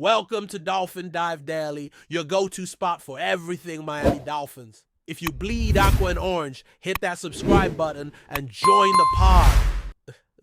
Welcome to Dolphin Dive Daily, your go-to spot for everything Miami Dolphins. If you bleed aqua and orange, hit that subscribe button and join the pod.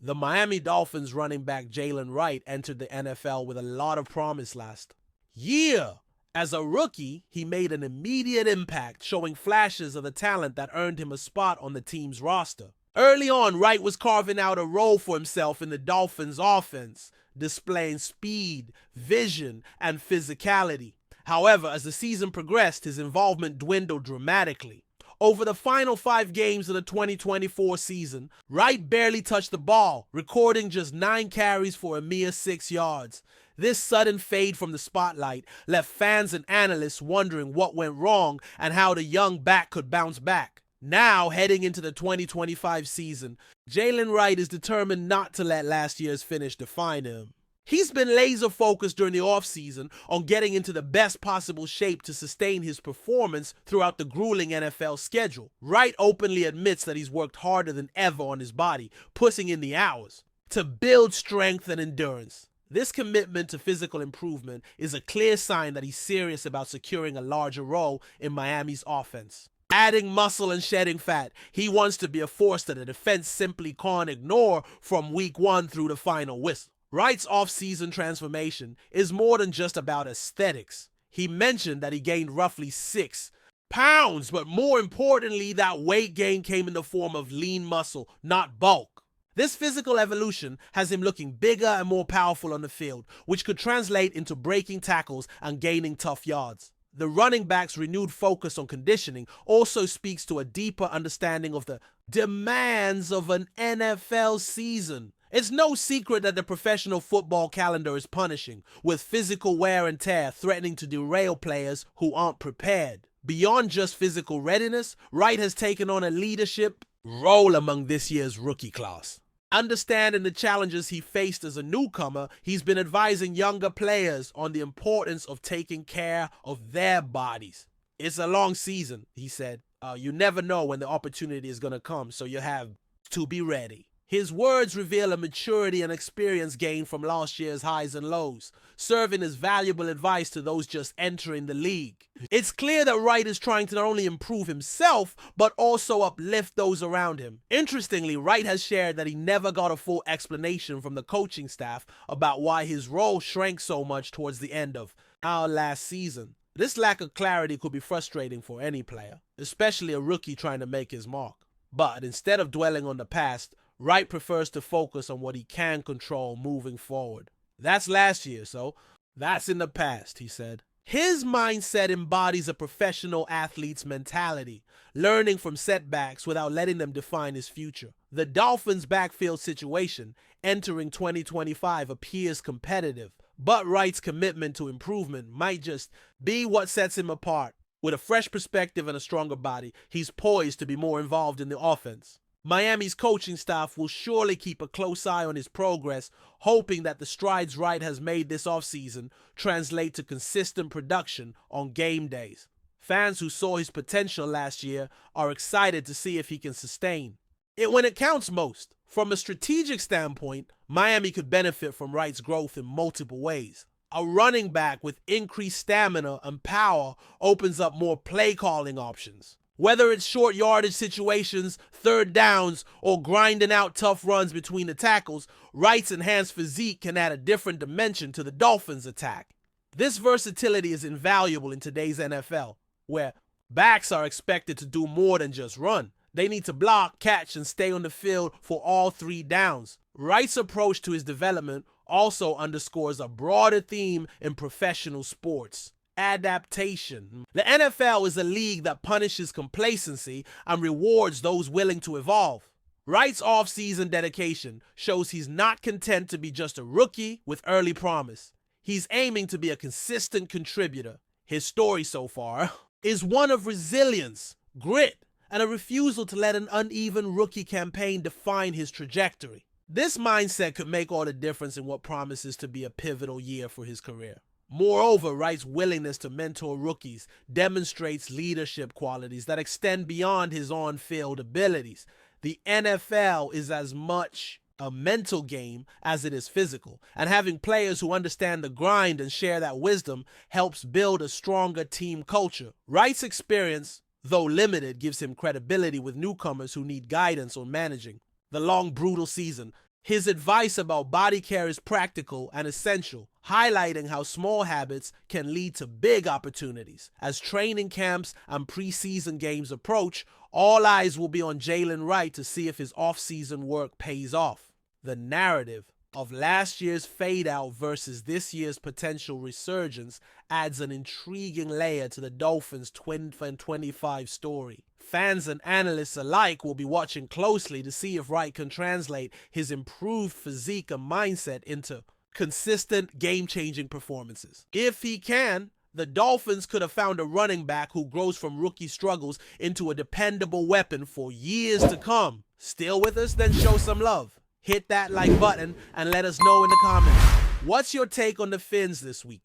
The Miami Dolphins running back Jalen Wright entered the NFL with a lot of promise last year. As a rookie, he made an immediate impact, showing flashes of the talent that earned him a spot on the team's roster. Early on, Wright was carving out a role for himself in the Dolphins' offense, displaying speed, vision, and physicality. However, as the season progressed, his involvement dwindled dramatically. Over the final 5 games of the 2024 season, Wright barely touched the ball, recording just 9 carries for a mere 6 yards. This sudden fade from the spotlight left fans and analysts wondering what went wrong and how the young back could bounce back. Now, heading into the 2025 season, Jalen Wright is determined not to let last year's finish define him. He's been laser focused during the offseason on getting into the best possible shape to sustain his performance throughout the grueling NFL schedule. Wright openly admits that he's worked harder than ever on his body, putting in the hours to build strength and endurance. This commitment to physical improvement is a clear sign that he's serious about securing a larger role in Miami's offense. Adding muscle and shedding fat, he wants to be a force that the defense simply can't ignore from week 1 through the final whistle. Wright's off-season transformation is more than just about aesthetics. He mentioned that he gained roughly 6 pounds, but more importantly, that weight gain came in the form of lean muscle, not bulk. This physical evolution has him looking bigger and more powerful on the field, which could translate into breaking tackles and gaining tough yards. The running back's renewed focus on conditioning also speaks to a deeper understanding of the demands of an NFL season. It's no secret that the professional football calendar is punishing, with physical wear and tear threatening to derail players who aren't prepared. Beyond just physical readiness, Wright has taken on a leadership role among this year's rookie class. Understanding the challenges he faced as a newcomer, he's been advising younger players on the importance of taking care of their bodies. It's a long season, he said. You never know when the opportunity is going to come, so you have to be ready. His words reveal a maturity and experience gained from last year's highs and lows, serving as valuable advice to those just entering the league. It's clear that Wright is trying to not only improve himself, but also uplift those around him. Interestingly, Wright has shared that he never got a full explanation from the coaching staff about why his role shrank so much towards the end of our last season. This lack of clarity could be frustrating for any player, especially a rookie trying to make his mark. But instead of dwelling on the past, Wright prefers to focus on what he can control moving forward. That's last year, so that's in the past, he said. His mindset embodies a professional athlete's mentality, learning from setbacks without letting them define his future. The Dolphins' backfield situation entering 2025 appears competitive, but Wright's commitment to improvement might just be what sets him apart. With a fresh perspective and a stronger body, he's poised to be more involved in the offense. Miami's coaching staff will surely keep a close eye on his progress, hoping that the strides Wright has made this offseason translate to consistent production on game days. Fans who saw his potential last year are excited to see if he can sustain it when it counts most. From a strategic standpoint, Miami could benefit from Wright's growth in multiple ways. A running back with increased stamina and power opens up more play-calling options. Whether it's short yardage situations, third downs, or grinding out tough runs between the tackles, Wright's enhanced physique can add a different dimension to the Dolphins' attack. This versatility is invaluable in today's NFL, where backs are expected to do more than just run. They need to block, catch, and stay on the field for all 3 downs. Wright's approach to his development also underscores a broader theme in professional sports: adaptation. The NFL is a league that punishes complacency and rewards those willing to evolve. Wright's off-season dedication shows he's not content to be just a rookie with early promise. He's aiming to be a consistent contributor. His story so far is one of resilience, grit, and a refusal to let an uneven rookie campaign define his trajectory. This mindset could make all the difference in what promises to be a pivotal year for his career. Moreover, Wright's willingness to mentor rookies demonstrates leadership qualities that extend beyond his on-field abilities. The NFL is as much a mental game as it is physical, and having players who understand the grind and share that wisdom helps build a stronger team culture. Wright's experience, though limited, gives him credibility with newcomers who need guidance on managing the long, brutal season. His advice about body care is practical and essential, highlighting how small habits can lead to big opportunities. As training camps and preseason games approach, all eyes will be on Jalen Wright to see if his off-season work pays off. The narrative of last year's fade-out versus this year's potential resurgence adds an intriguing layer to the Dolphins' 2025 story. Fans and analysts alike will be watching closely to see if Wright can translate his improved physique and mindset into consistent, game-changing performances. If he can, the Dolphins could have found a running back who grows from rookie struggles into a dependable weapon for years to come. Still with us? Then show some love. Hit that like button and let us know in the comments. What's your take on the Fins this week?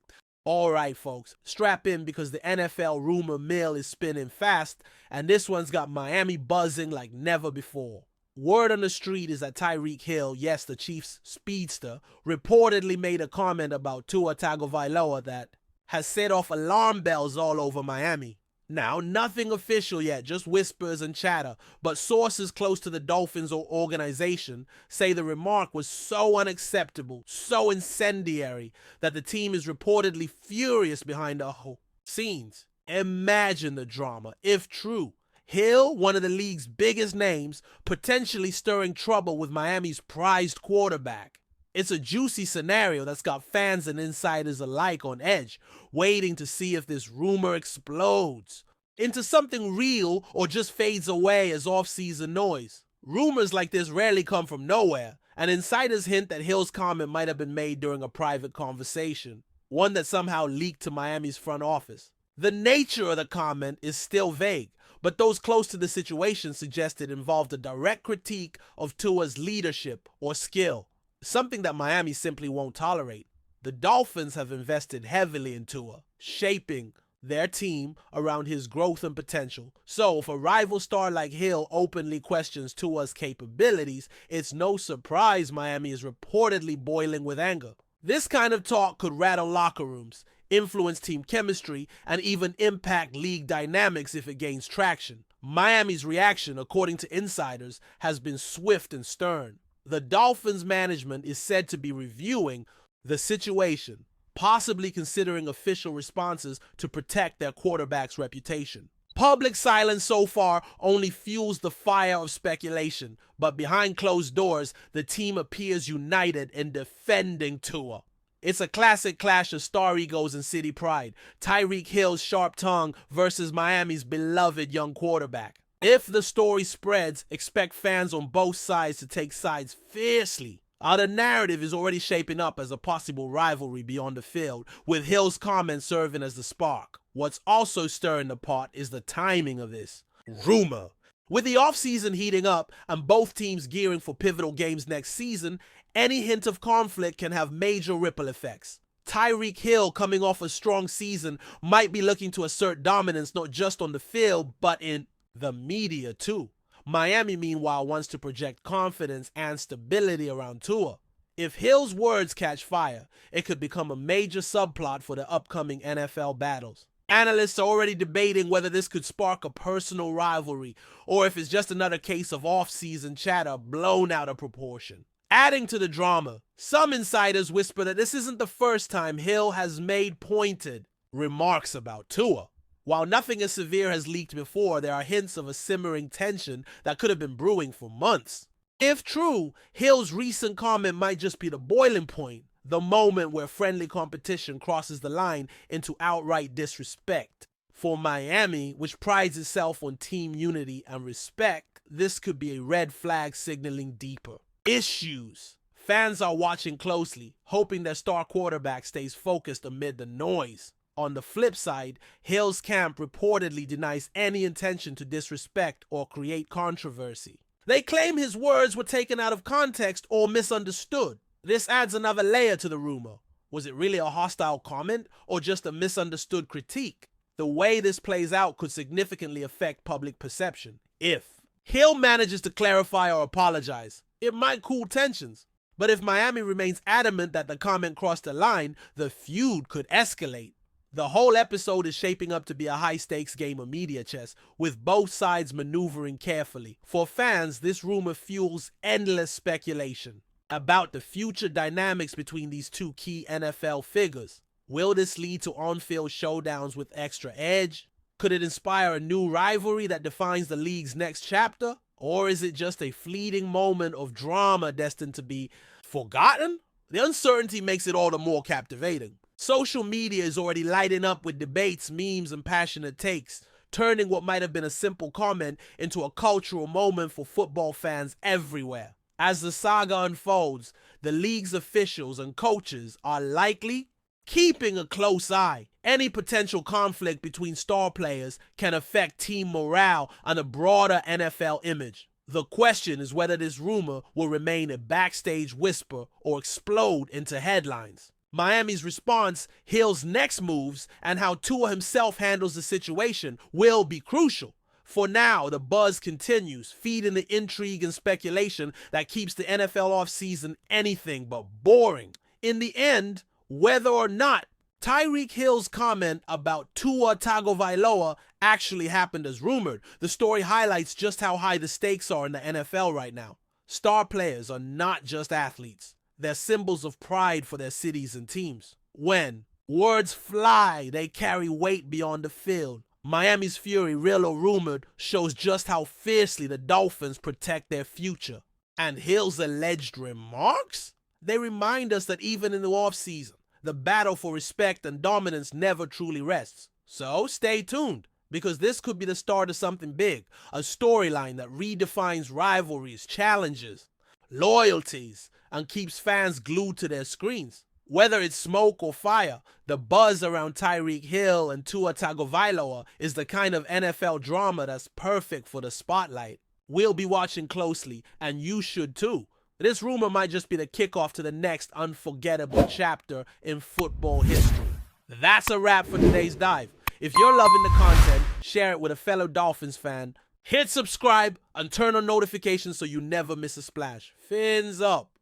Alright folks, strap in because the NFL rumor mill is spinning fast, and this one's got Miami buzzing like never before. Word on the street is that Tyreek Hill, yes, the Chiefs' speedster, reportedly made a comment about Tua Tagovailoa that has set off alarm bells all over Miami. Now, nothing official yet, just whispers and chatter, but sources close to the Dolphins or organization say the remark was so unacceptable, so incendiary, that the team is reportedly furious behind the whole scenes. Imagine the drama, if true. Hill, one of the league's biggest names, potentially stirring trouble with Miami's prized quarterback. It's a juicy scenario that's got fans and insiders alike on edge, waiting to see if this rumor explodes into something real or just fades away as off-season noise. Rumors like this rarely come from nowhere, and insiders hint that Hill's comment might have been made during a private conversation, one that somehow leaked to Miami's front office. The nature of the comment is still vague, but those close to the situation suggest it involved a direct critique of Tua's leadership or skill. Something that Miami simply won't tolerate. The Dolphins have invested heavily in Tua, shaping their team around his growth and potential. So if a rival star like Hill openly questions Tua's capabilities, it's no surprise Miami is reportedly boiling with anger. This kind of talk could rattle locker rooms, influence team chemistry, and even impact league dynamics if it gains traction. Miami's reaction, according to insiders, has been swift and stern. The Dolphins management is said to be reviewing the situation, possibly considering official responses to protect their quarterback's reputation. Public silence so far only fuels the fire of speculation, but behind closed doors, the team appears united in defending Tua. It's a classic clash of star egos and city pride. Tyreek Hill's sharp tongue versus Miami's beloved young quarterback. If the story spreads, expect fans on both sides to take sides fiercely. The narrative is already shaping up as a possible rivalry beyond the field, with Hill's comments serving as the spark. What's also stirring the pot is the timing of this rumor. With the offseason heating up and both teams gearing for pivotal games next season, any hint of conflict can have major ripple effects. Tyreek Hill, coming off a strong season, might be looking to assert dominance not just on the field, but in the media too. Miami, meanwhile, wants to project confidence and stability around Tua. If Hill's words catch fire, it could become a major subplot for the upcoming NFL battles. Analysts are already debating whether this could spark a personal rivalry or if it's just another case of off-season chatter blown out of proportion. Adding to the drama, some insiders whisper that this isn't the first time Hill has made pointed remarks about Tua. While nothing as severe has leaked before, there are hints of a simmering tension that could have been brewing for months. If true, Hill's recent comment might just be the boiling point, the moment where friendly competition crosses the line into outright disrespect. For Miami, which prides itself on team unity and respect, this could be a red flag signaling deeper issues. Fans are watching closely, hoping their star quarterback stays focused amid the noise. On the flip side, Hill's camp reportedly denies any intention to disrespect or create controversy. They claim his words were taken out of context or misunderstood. This adds another layer to the rumor. Was it really a hostile comment or just a misunderstood critique? The way this plays out could significantly affect public perception. If Hill manages to clarify or apologize, it might cool tensions. But if Miami remains adamant that the comment crossed the line, the feud could escalate. The whole episode is shaping up to be a high-stakes game of media chess, with both sides maneuvering carefully. For fans, this rumor fuels endless speculation about the future dynamics between these two key NFL figures. Will this lead to on-field showdowns with extra edge? Could it inspire a new rivalry that defines the league's next chapter? Or is it just a fleeting moment of drama destined to be forgotten? The uncertainty makes it all the more captivating. Social media is already lighting up with debates, memes, and passionate takes, turning what might have been a simple comment into a cultural moment for football fans everywhere. As the saga unfolds, the league's officials and coaches are likely keeping a close eye. Any potential conflict between star players can affect team morale and a broader NFL image. The question is whether this rumor will remain a backstage whisper or explode into headlines. Miami's response, Hill's next moves, and how Tua himself handles the situation will be crucial. For now, the buzz continues, feeding the intrigue and speculation that keeps the NFL offseason anything but boring. In the end, whether or not Tyreek Hill's comment about Tua Tagovailoa actually happened as rumored, the story highlights just how high the stakes are in the NFL right now. Star players are not just athletes. They're symbols of pride for their cities and teams. When words fly, they carry weight beyond the field. Miami's fury, real or rumored, shows just how fiercely the Dolphins protect their future. And Hill's alleged remarks? They remind us that even in the offseason, the battle for respect and dominance never truly rests. So stay tuned, because this could be the start of something big, a storyline that redefines rivalries, challenges, loyalties, and keeps fans glued to their screens. Whether it's smoke or fire, the buzz around Tyreek Hill and Tua Tagovailoa is the kind of NFL drama that's perfect for the spotlight. We'll be watching closely, and you should too. This rumor might just be the kickoff to the next unforgettable chapter in football history. That's a wrap for today's dive. If you're loving the content, share it with a fellow Dolphins fan. Hit subscribe and turn on notifications so you never miss a splash. Fins up.